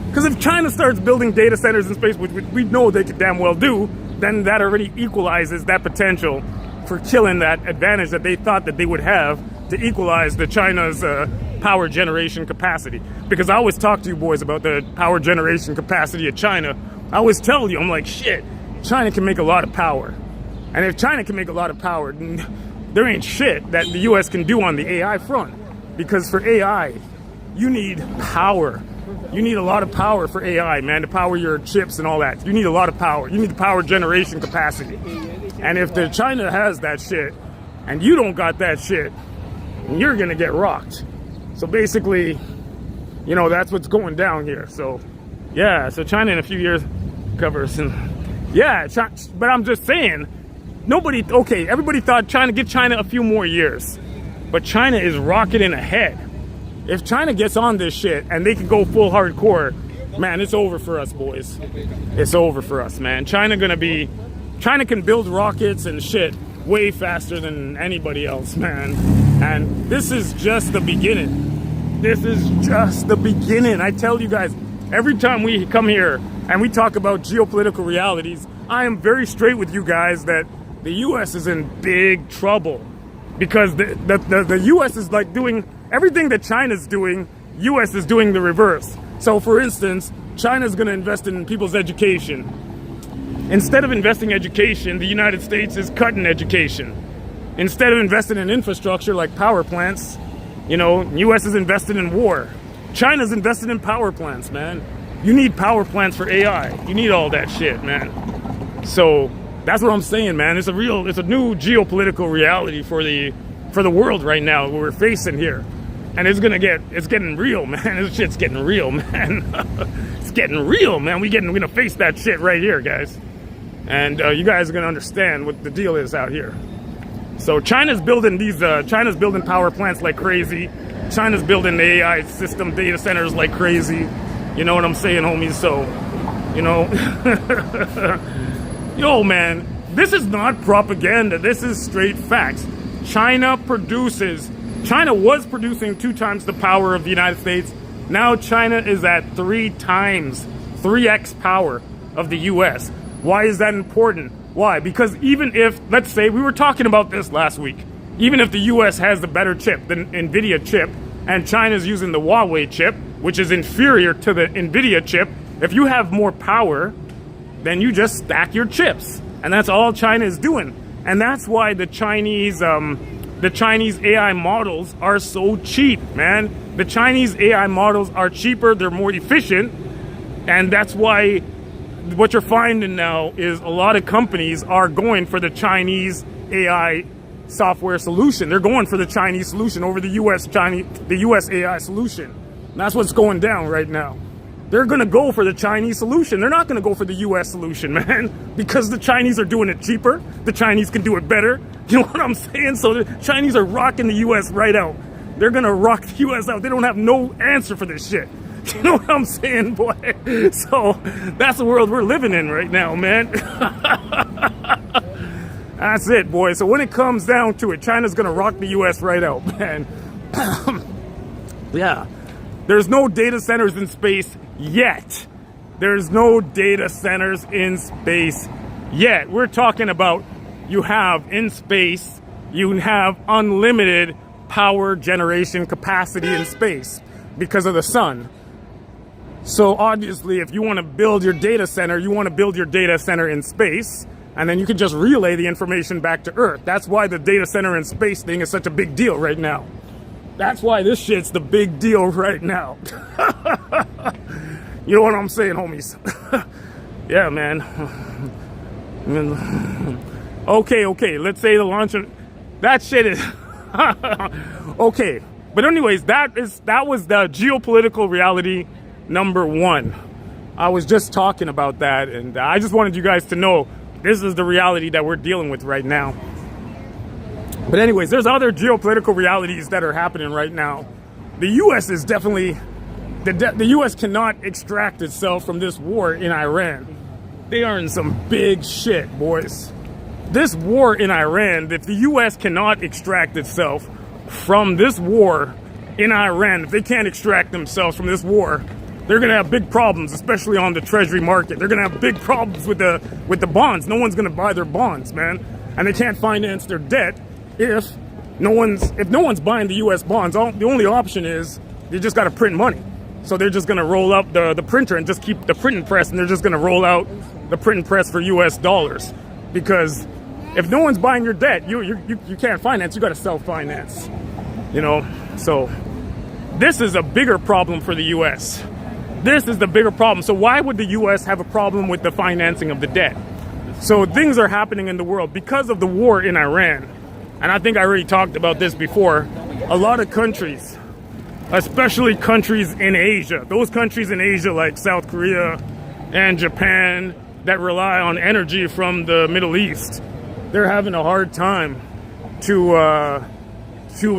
Because if China starts building data centers in space, which we know they could damn well do, then that already equalizes that potential for killing that advantage that they thought that they would have to equalize the China's power generation capacity. Because I always talk to you boys about the power generation capacity of China. I always tell you, I'm like, shit, China can make a lot of power. And if China can make a lot of power, then there ain't shit that the US can do on the AI front. Because for AI, you need power. You need a lot of power for AI, man, to power your chips and all that. You need a lot of power. You need the power generation capacity. And if the China has that shit, and you don't got that shit, you're gonna get rocked. So basically, you know, that's what's going down here. So, yeah, so China in a few years covers. And yeah, but I'm just saying, everybody thought give China a few more years. But China is rocketing ahead. If China gets on this shit and they can go full hardcore, man, it's over for us, boys. It's over for us, man. China can build rockets and shit way faster than anybody else, man. And this is just the beginning. This is just the beginning. I tell you guys, every time we come here and we talk about geopolitical realities, I am very straight with you guys that the US is in big trouble. Because the US is like doing everything that China's doing, US is doing the reverse. So for instance, China's gonna invest in people's education. Instead of investing in education, the United States is cutting education. Instead of investing in infrastructure like power plants, you know, US is invested in war. China's invested in power plants, man. You need power plants for AI. You need all that shit, man. So that's what I'm saying, man. It's a new geopolitical reality for the world right now we're facing here. And it's getting real, man. This shit's getting real, man. It's getting real, man. We're gonna face that shit right here, guys. And you guys are gonna understand what the deal is out here. So China's building power plants like crazy. China's building the AI system data centers like crazy. You know what I'm saying, homies? So, you know, yo, man, this is not propaganda. This is straight facts. China was producing 2 times the power of the United States. Now China is at 3x power of the US. Why is that important? Why? Because even if, let's say, we were talking about this last week, even if the US has the better chip, the NVIDIA chip, and China's using the Huawei chip, which is inferior to the NVIDIA chip, if you have more power, then you just stack your chips. And that's all China is doing. And that's why the Chinese AI models are so cheap, man. The Chinese AI models are cheaper, they're more efficient, and that's why what you're finding now is a lot of companies are going for the Chinese AI software solution. They're going for the Chinese solution over the US AI solution. And that's what's going down right now. They're going to go for the Chinese solution. They're not going to go for the US solution, man, because the Chinese are doing it cheaper. The Chinese can do it better. You know what I'm saying? So the Chinese are rocking the US right out. They're going to rock the US out. They don't have no answer for this shit. You know what I'm saying, boy? So that's the world we're living in right now, man. That's it, boy. So when it comes down to it, China's going to rock the US right out, man. Yeah. There's no data centers in space yet. There's no data centers in space yet. We're talking about you have in space, you have unlimited power generation capacity in space because of the sun. So obviously, if you want to build your data center, you want to build your data center in space, and then you can just relay the information back to Earth. That's why the data center in space thing is such a big deal right now. That's why this shit's the big deal right now. You know what I'm saying, homies? Yeah, man. Okay. Let's say the launch of that shit is okay. But anyways, that was the geopolitical reality number 1. I was just talking about that, and I just wanted you guys to know this is the reality that we're dealing with right now. But anyways, there's other geopolitical realities that are happening right now. The U.S. is definitely the U.S. cannot extract itself from this war in Iran. They are in some big shit, boys. This war in Iran, if the U.S. cannot extract itself from this war in Iran, if they can't extract themselves from this war, they're going to have big problems, especially on the treasury market. They're going to have big problems with the bonds. No one's going to buy their bonds, man. And they can't finance their debt if if no one's buying the U.S. bonds, the only option is they just got to print money. So they're just going to roll up the printer and just keep the printing press, and they're just going to roll out the printing press for U.S. dollars. Because if no one's buying your debt, you can't finance. You got to self-finance. You know, so this is a bigger problem for the U.S. This is the bigger problem. So why would the U.S. have a problem with the financing of the debt? So things are happening in the world because of the war in Iran. And I think I already talked about this before. A lot of countries, especially countries in Asia, those countries in Asia like South Korea and Japan that rely on energy from the Middle East, they're having a hard time to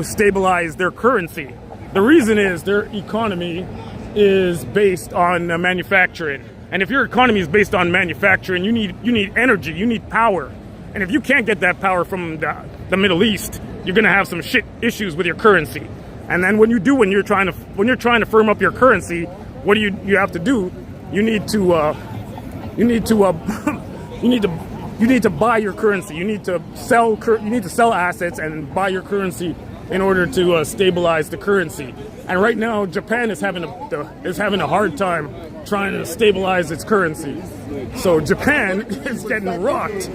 stabilize their currency. The reason is their economy is based on manufacturing. And if your economy is based on manufacturing, you need energy, you need power. And if you can't get that power from the Middle East, you're gonna have some shit issues with your currency. And then when you're trying to firm up your currency, what do you have to do? You need to buy your currency. You need to sell assets and buy your currency in order to stabilize the currency. And right now, Japan is having a hard time trying to stabilize its currency. So Japan is getting rocked,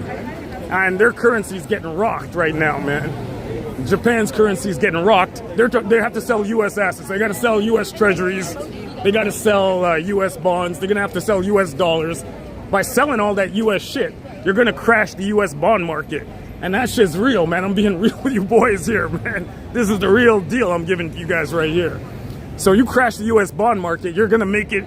and their currency is getting rocked right now, man. Japan's currency is getting rocked. They have to sell U.S. assets. They got to sell U.S. treasuries. They got to sell U.S. bonds. They're gonna have to sell U.S. dollars. By selling all that U.S. shit, you're gonna crash the U.S. bond market. And that shit's real, man. I'm being real with you boys here, man. This is the real deal I'm giving to you guys right here. So you crash the U.S. bond market, you're gonna make it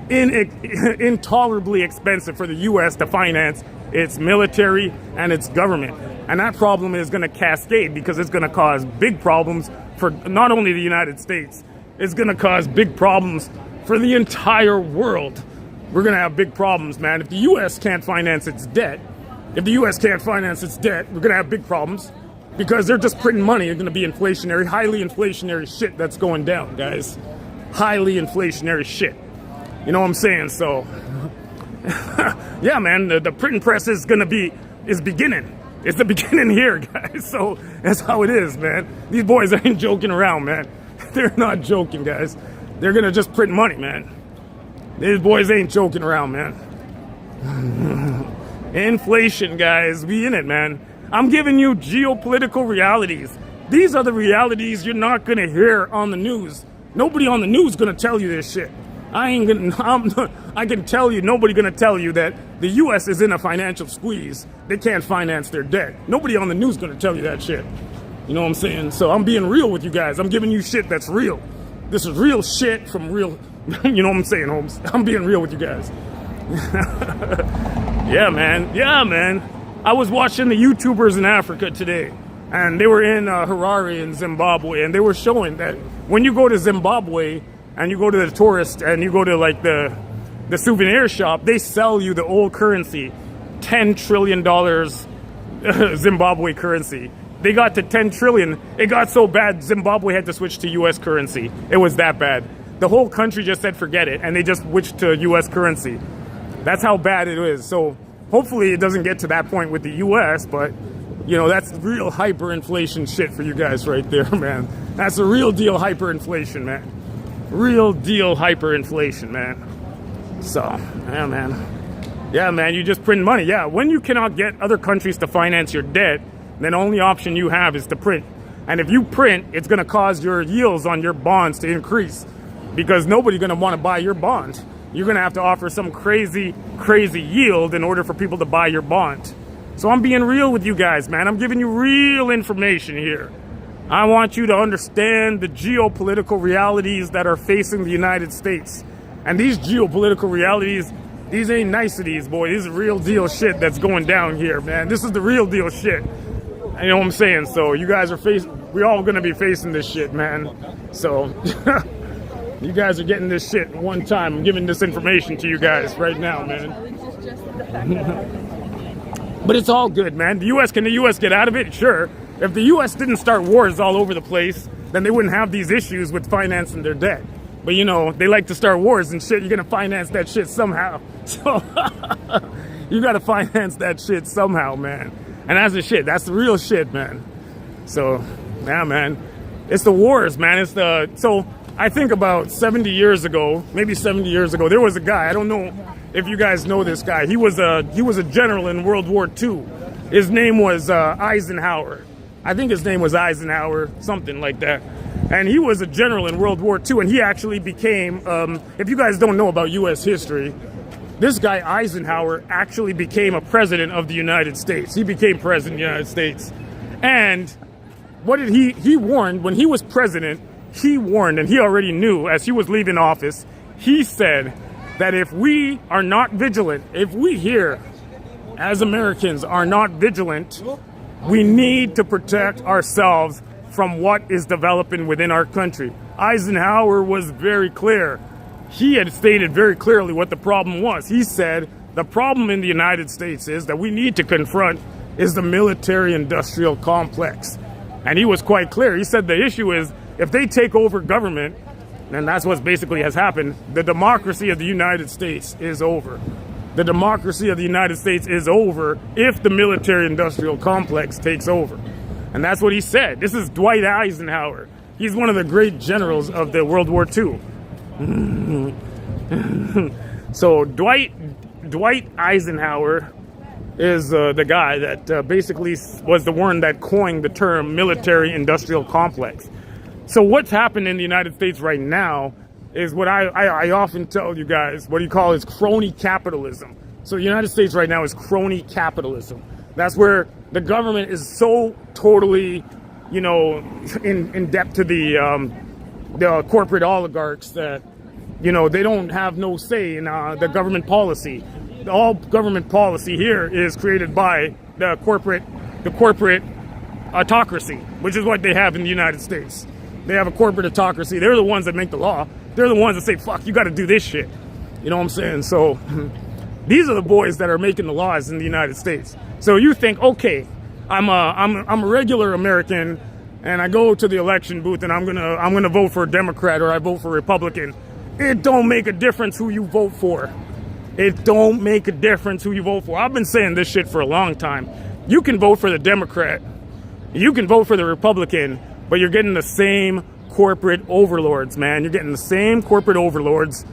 intolerably expensive for the U.S. to finance its military and its government. And that problem is gonna cascade because it's gonna cause big problems for not only the United States, it's gonna cause big problems for the entire world. We're gonna have big problems, man. If the U.S. can't finance its debt, we're gonna have big problems because they're just printing money. It's gonna be inflationary, highly inflationary shit that's going down, guys. Highly inflationary shit. You know what I'm saying? So, yeah, man, the printing press is beginning. It's the beginning here, guys. So that's how it is, man. These boys ain't joking around, man. They're not joking, guys. They're gonna just print money, man. These boys ain't joking around, man. Inflation, guys. We in it, man. I'm giving you geopolitical realities. These are the realities you're not gonna hear on the news. Nobody on the news gonna tell you this shit. I can tell you, nobody gonna tell you that the U.S. is in a financial squeeze. They can't finance their debt. Nobody on the news gonna tell you that shit. You know what I'm saying? So I'm being real with you guys. I'm giving you shit that's real. This is real shit from real, you know what I'm saying, Holmes? I'm being real with you guys. Yeah, man. I was watching the YouTubers in Africa today, and they were in Harare in Zimbabwe, and they were showing that when you go to Zimbabwe and you go to the tourist and you go to like the souvenir shop, they sell you the old currency, $10 trillion Zimbabwe currency. They got to 10 trillion. It got so bad, Zimbabwe had to switch to U.S. currency. It was that bad. The whole country just said forget it, and they just switched to U.S. currency. That's how bad it is. So hopefully it doesn't get to that point with the U.S., but, you know, that's real hyperinflation shit for you guys right there, man. That's a real deal hyperinflation, man. Real deal hyperinflation, man. So, yeah, man. Yeah, man, you just print money. Yeah, when you cannot get other countries to finance your debt, then the only option you have is to print. And if you print, it's going to cause your yields on your bonds to increase because nobody's going to want to buy your bond. You're going to have to offer some crazy yield in order for people to buy your bond. So I'm being real with you guys, man. I'm giving you real information here. I want you to understand the geopolitical realities that are facing the United States. And these geopolitical realities, these ain't niceties, boy. This is real deal shit that's going down here, man. This is the real deal shit. You know what I'm saying? So you guys are we're all gonna be facing this shit, man. So you guys are getting this shit one time. I'm giving this information to you guys right now, man. But it's all good, man. Can the U.S. get out of it? Sure. If the U.S. didn't start wars all over the place, then they wouldn't have these issues with financing their debt. But you know, they like to start wars and shit. You're gonna finance that shit somehow. So you gotta finance that shit somehow, man. And that's the shit. That's the real shit, man. So Yeah, man. It's the wars, man. So I think about 70 years ago, maybe 70 years ago, there was a guy. I don't know if you guys know this guy. He was a general in World War II. His name was Eisenhower. I think his name was Eisenhower, something like that. And he was a general in World War II, and he actually became, if you guys don't know about U.S. history, this guy Eisenhower actually became a president of the United States. He became president of the United States. And what did he warned, when he was president, he warned, and he already knew as he was leaving office, he said that if we are not vigilant, if we here as Americans are not vigilant, we need to protect ourselves from what is developing within our country. Eisenhower was very clear. He had stated very clearly what the problem was. He said the problem in the United States is that we need to confront is the military-industrial complex. And he was quite clear. He said the issue is if they take over government, and that's what basically has happened, the democracy of the United States is over. The democracy of the United States is over if the military-industrial complex takes over. And that's what he said. This is Dwight Eisenhower. He's one of the great generals of the World War II. So Dwight Eisenhower is the guy that basically was the one that coined the term military-industrial complex. So what's happened in the United States right now is what I often tell you guys, what you call is crony capitalism. So the United States right now is crony capitalism. That's where the government is so totally, you know, in debt to the corporate oligarchs that, you know, they don't have no say in the government policy. All government policy here is created by the corporate autocracy, which is what they have in the United States. They have a corporate autocracy. They're the ones that make the law. They're the ones that say, fuck, you got to do this shit. You know what I'm saying? So these are the boys that are making the laws in the United States. So you think, okay, I'm a regular American and I go to the election booth and I'm gonna vote for a Democrat or I vote for a Republican. It don't make a difference who you vote for. It don't make a difference who you vote for. I've been saying this shit for a long time. You can vote for the Democrat. You can vote for the Republican, but you're getting the same corporate overlords, man. You're getting the same corporate overlords.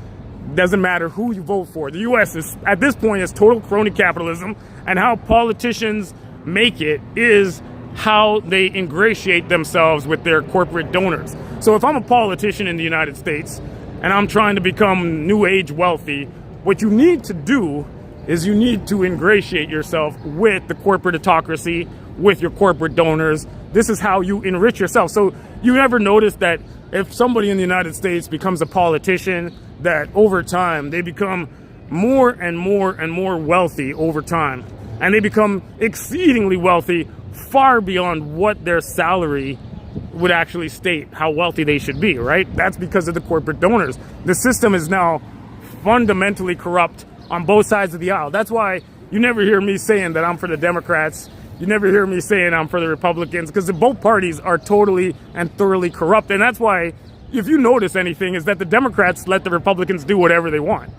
Doesn't matter who you vote for. The U.S. is, at this point, is total crony capitalism, and how politicians make it is how they ingratiate themselves with their corporate donors. So if I'm a politician in the United States and I'm trying to become new age wealthy, what you need to do is you need to ingratiate yourself with the corporate autocracy, with your corporate donors. This is how you enrich yourself. So you ever notice that if somebody in the United States becomes a politician, that over time they become more and more and more wealthy over time. And they become exceedingly wealthy, far beyond what their salary would actually state how wealthy they should be, right? That's because of the corporate donors. The system is now fundamentally corrupt on both sides of the aisle. That's why you never hear me saying that I'm for the Democrats. You never hear me saying I'm for the Republicans, because both parties are totally and thoroughly corrupt. And that's why, if you notice anything, is that the Democrats let the Republicans do whatever they want.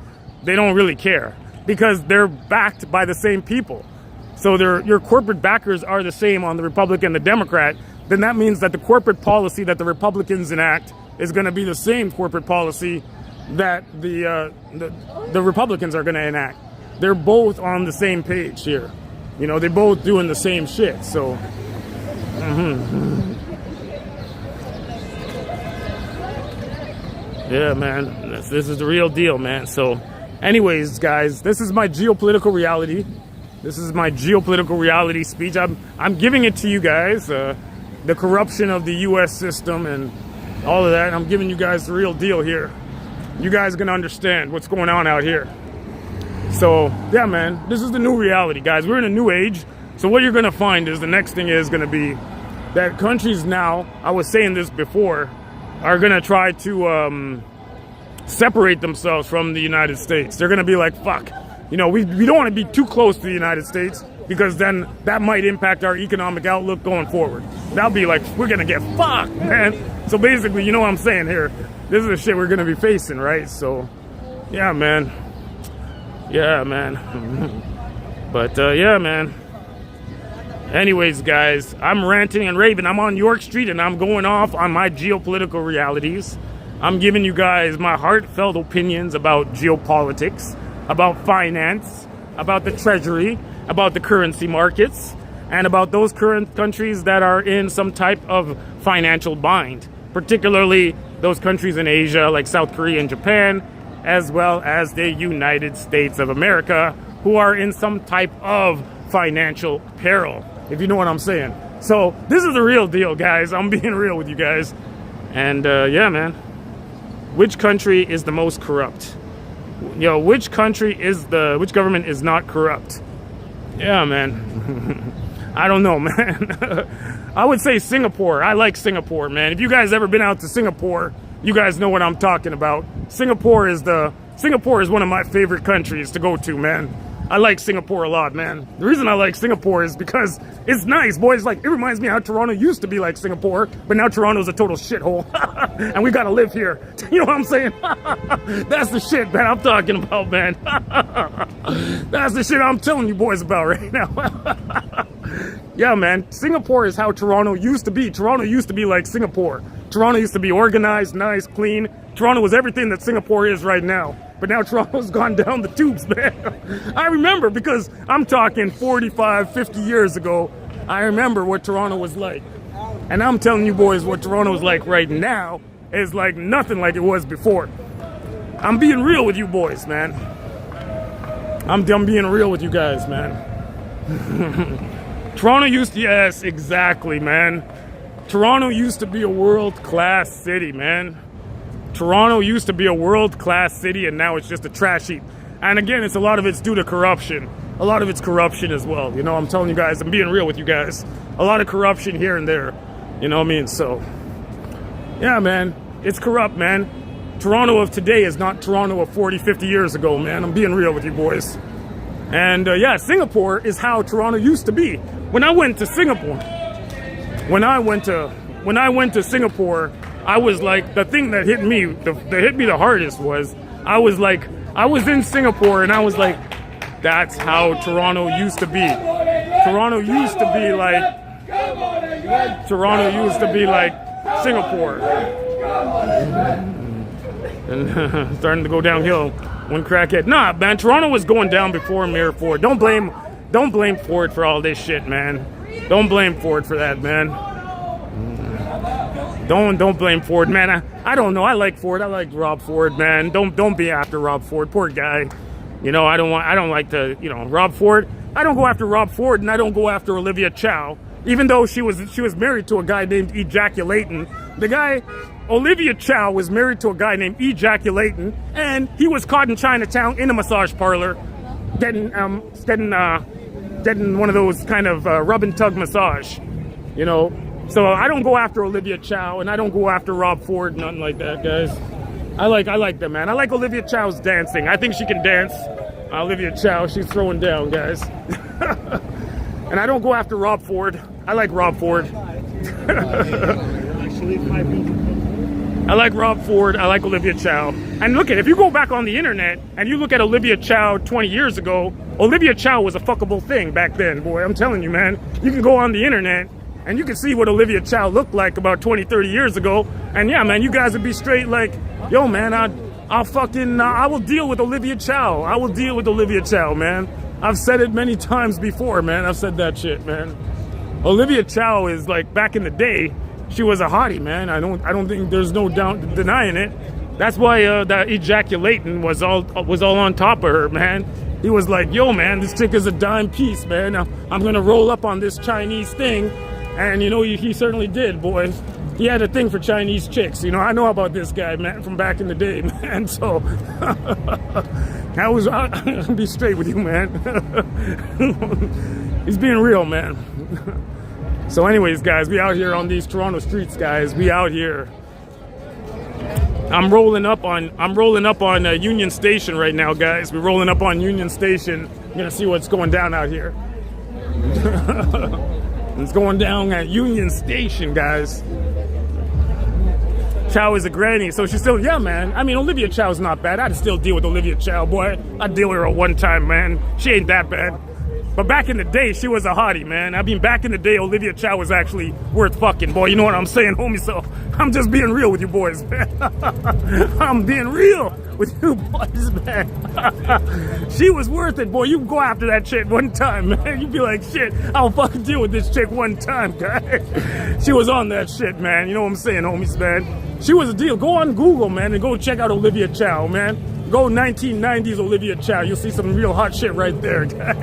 They don't really care because they're backed by the same people. So your corporate backers are the same on the Republican and the Democrat. Then that means that the corporate policy that the Republicans enact is going to be the same corporate policy that the Republicans are going to enact. They're both on the same page here. You know, they're both doing the same shit. So, yeah, man, this is the real deal, man. So, anyways, guys, this is my geopolitical reality. This is my geopolitical reality speech. I'm giving it to you guys. The corruption of the U.S. system and all of that. I'm giving you guys the real deal here. You guys are gonna understand what's going on out here. So, yeah, man, this is the new reality, guys. We're in a new age. So what you're gonna find is the next thing is gonna be that countries now, I was saying this before, are gonna try to separate themselves from the United States. They're gonna be like, fuck, you know, we don't want to be too close to the United States, because then that might impact our economic outlook going forward. That'll be like, we're gonna get fucked, man. So basically, you know what I'm saying here? This is the shit we're gonna be facing, right? So, yeah, man. Yeah, man. But, yeah, man. Anyways, guys, I'm ranting and raving. I'm on York Street and I'm going off on my geopolitical realities. I'm giving you guys my heartfelt opinions about geopolitics, about finance, about the treasury, about the currency markets, and about those current countries that are in some type of financial bind, particularly those countries in Asia like South Korea and Japan, as well as the United States of America, who are in some type of financial peril, if you know what I'm saying. So this is the real deal, guys. I'm being real with you guys. And yeah, man, which country is the most corrupt? Yo, which government is not corrupt? Yeah, man. I don't know, man. I would say Singapore. I like Singapore, man. If you guys ever been out to Singapore, you guys know what I'm talking about. Singapore is one of my favorite countries to go to, man. I like Singapore a lot, man. The reason I like Singapore is because it's nice, boys. Like, it reminds me how Toronto used to be like Singapore, but now Toronto's a total shithole. And we gotta live here. You know what I'm saying? That's the shit, man, I'm talking about, man. That's the shit I'm telling you boys about right now. Yeah, man, Singapore is how Toronto used to be. Toronto used to be like Singapore. Toronto used to be organized, nice, clean. Toronto was everything that Singapore is right now. But now Toronto's gone down the tubes, man. I remember, because I'm talking 45, 50 years ago, I remember what Toronto was like. And I'm telling you boys, what Toronto is like right now is like nothing like it was before. I'm being real with you boys, man. I'm being real with you guys, man. Toronto used to, yes, exactly, man. Toronto used to be a world-class city, man. Toronto used to be a world-class city, and now it's just a trash heap. And again, a lot of it's due to corruption. A lot of it's corruption as well. You know, I'm telling you guys, I'm being real with you guys. A lot of corruption here and there. You know what I mean? So, yeah, man, it's corrupt, man. Toronto of today is not Toronto of 40, 50 years ago, man. I'm being real with you boys. And yeah, Singapore is how Toronto used to be. When I went to Singapore, Singapore, I was like, the thing that hit me, that hit me the hardest was, I was in Singapore and I was like, that's how Toronto used to be. Toronto used to be like Singapore. And starting to go downhill. One crackhead. Nah, man, Toronto was going down before Mayor Ford. Don't blame Ford for all this shit, man. Don't blame Ford for that, man. Don't blame Ford, man. I don't know. I like Ford. I like Rob Ford, man. Don't be after Rob Ford. Poor guy. You know, I don't like to, you know, Rob Ford. I don't go after Rob Ford, and I don't go after Olivia Chow, even though she was married to a guy named Ejaculating. Olivia Chow was married to a guy named Ejaculating, and he was caught in Chinatown in a massage parlor, getting one of those kind of rub and tug massage, you know. So I don't go after Olivia Chow, and I don't go after Rob Ford, nothing like that, guys. I like them, man. I like Olivia Chow's dancing. I think she can dance. Olivia Chow, she's throwing down, guys. And I don't go after Rob Ford. I like Rob Ford. I like Rob Ford. I like Olivia Chow. And look if you go back on the internet and you look at Olivia Chow 20 years ago, Olivia Chow was a fuckable thing back then, boy. I'm telling you, man. You can go on the internet and you can see what Olivia Chow looked like about 20, 30 years ago. And yeah, man, you guys would be straight like, yo, man, I will deal with Olivia Chow. I will deal with Olivia Chow, man. I've said it many times before, man. I've said that shit, man. Olivia Chow is like, back in the day, she was a hottie, man. I don't think there's no doubt denying it. That's why that Ejaculating was all on top of her, man. He was like, yo, man, this chick is a dime piece, man. I'm gonna roll up on this Chinese thing. And you know, he certainly did, boy. He had a thing for Chinese chicks. You know, I know about this guy, man, from back in the day, man. So I'll be straight with you, man. He's being real, man. So anyways, guys, we out here on these Toronto streets, guys. We out here. I'm rolling up on Union Station right now, guys. We're rolling up on Union Station. We're gonna see what's going down out here. It's going down at Union Station, guys. Chow is a granny, so she's still, yeah, man. I mean, Olivia Chow's not bad. I'd still deal with Olivia Chow, boy. I'd deal with her at one time, man. She ain't that bad. But back in the day, she was a hottie, man. I mean, back in the day, Olivia Chow was actually worth fucking, boy. You know what I'm saying, homie? So I'm just being real with you boys, man. I'm being real with you boys, man. She was worth it, boy. You can go after that chick one time, man. You'd be like, shit, I'll fucking deal with this chick one time, guy. She was on that shit, man. You know what I'm saying, homies, man? She was a deal. Go on Google, man, and go check out Olivia Chow, man. Go 1990s Olivia Chow. You'll see some real hot shit right there, guy.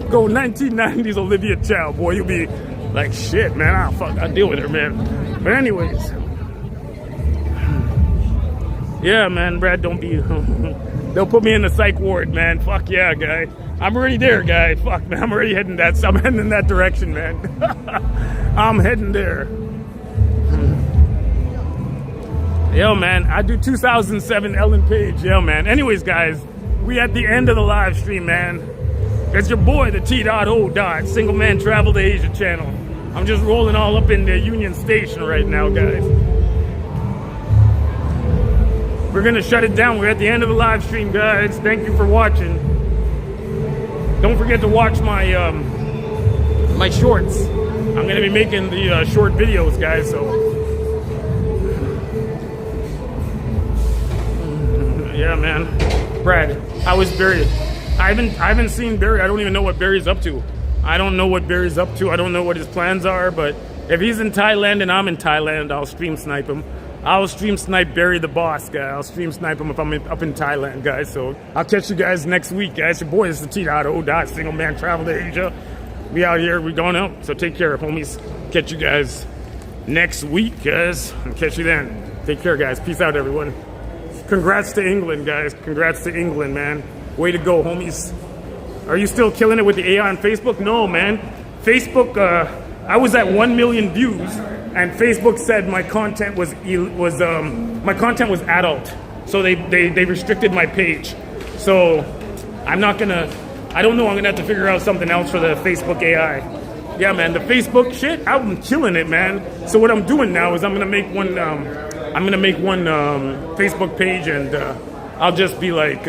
Go 1990s Olivia Chow, boy. You'll be like, shit, man. I'll deal with her, man. But anyways. Yeah, man, Brad, don't be... They'll put me in the psych ward, man. Fuck yeah, guy. I'm already there, guy. Fuck, man. I'm already heading I'm heading in that direction, man. I'm heading there. Yo, man, I do 2007 Ellen Page. Yo, man. Anyways, guys, we at the end of the live stream, man. It's your boy, the T.O. Single Man Travel to Asia channel. I'm just rolling all up in the Union Station right now, guys. We're gonna shut it down. We're at the end of the live stream, guys. Thank you for watching. Don't forget to watch my my shorts. I'm gonna be making the short videos, guys. So. Yeah, man. Brad, how is Barry? I haven't seen Barry. I don't even know what Barry's up to. I don't know what Barry's up to. I don't know what his plans are, but if he's in Thailand and I'm in Thailand, I'll stream snipe him. I'll stream snipe Barry the boss, guy. I'll stream snipe him if I'm up in Thailand, guys. So I'll catch you guys next week, guys. Your boy is the T.O. Single Man Travel to Asia. We out here. We going out. So take care, homies. Catch you guys next week, guys. I'll catch you then. Take care, guys. Peace out, everyone. Congrats to England, guys. Congrats to England, man. Way to go, homies. Are you still killing it with the AI on Facebook? No, man. Facebook, I was at 1 million views, and Facebook said my content was adult. So they restricted my page. So I'm not gonna, I don't know, I'm gonna have to figure out something else for the Facebook AI. Yeah, man, the Facebook shit, I'm killing it, man. So what I'm doing now is I'm gonna make one Facebook page, and I'll just be like,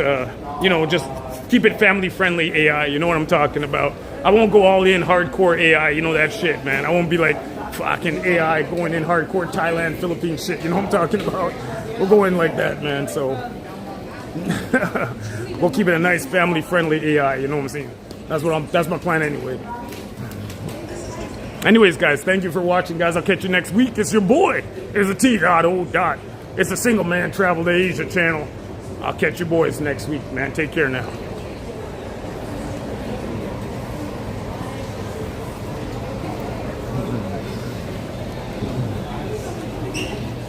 you know, just keep it family friendly AI. You know what I'm talking about? I won't go all in hardcore AI. You know that shit, man. I won't be like fucking AI going in hardcore Thailand, Philippines shit. You know what I'm talking about? We'll go in like that, man. So we'll keep it a nice family friendly AI. You know what I'm saying? That's my plan anyway. Anyways, guys, thank you for watching, guys. I'll catch you next week. It's your boy. It's the T.O. It's the Single Man Travel to Asia channel. I'll catch you boys next week, man. Take care now.